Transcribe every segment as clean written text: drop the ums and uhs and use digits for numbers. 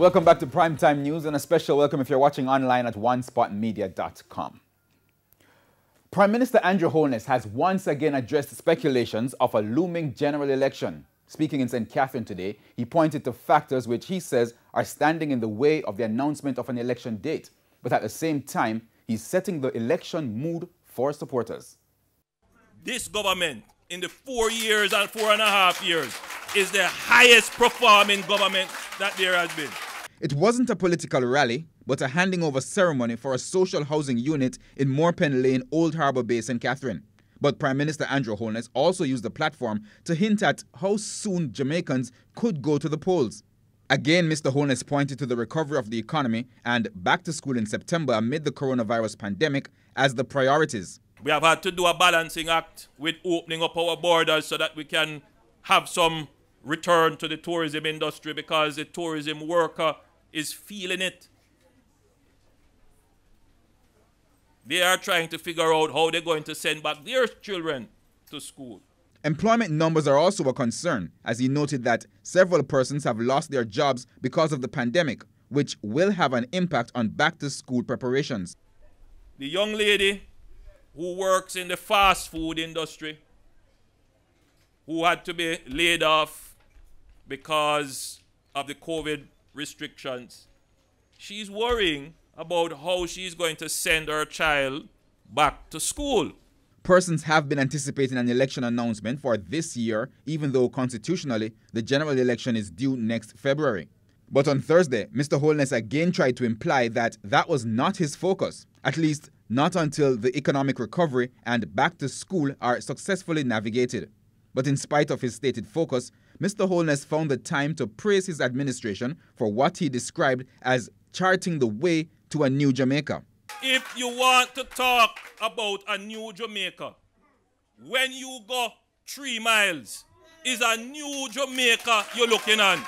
Welcome back to Primetime News, and a special welcome if you're watching online at onespotmedia.com. Prime Minister Andrew Holness has once again addressed speculations of a looming general election. Speaking in St. Catherine today, he pointed to factors which he says are standing in the way of the announcement of an election date. But at the same time, he's setting the election mood for supporters. This government, in the 4 years and 4.5 years, is the highest performing government that there has been. It wasn't a political rally, but a handing over ceremony for a social housing unit in Moorpen Lane, Old Harbour Bay, St. Catherine. But Prime Minister Andrew Holness also used the platform to hint at how soon Jamaicans could go to the polls. Again, Mr. Holness pointed to the recovery of the economy and back to school in September amid the coronavirus pandemic as the priorities. We have had to do a balancing act with opening up our borders so that we can have some return to the tourism industry, because the tourism worker is feeling it. They are trying to figure out how they're going to send back their children to school. Employment numbers are also a concern, as he noted that several persons have lost their jobs because of the pandemic, which will have an impact on back-to-school preparations. The young lady who works in the fast food industry, who had to be laid off because of the COVID restrictions, she's worrying about how she's going to send her child back to school. Persons have been anticipating an election announcement for this year, even though constitutionally the general election is due next February. But on Thursday, Mr. Holness again tried to imply that that was not his focus, at least not until the economic recovery and back to school are successfully navigated. But in spite of his stated focus, Mr. Holness found the time to praise his administration for what he described as charting the way to a new Jamaica. If you want to talk about a new Jamaica, when you go 3 miles, is a new Jamaica you're looking at.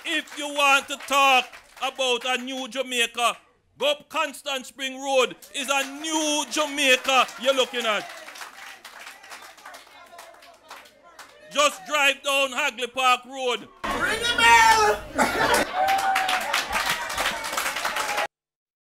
If you want to talk about a new Jamaica, go up Constant Spring Road, is a new Jamaica you're looking at. Just drive down Hagley Park Road. Ring the bell!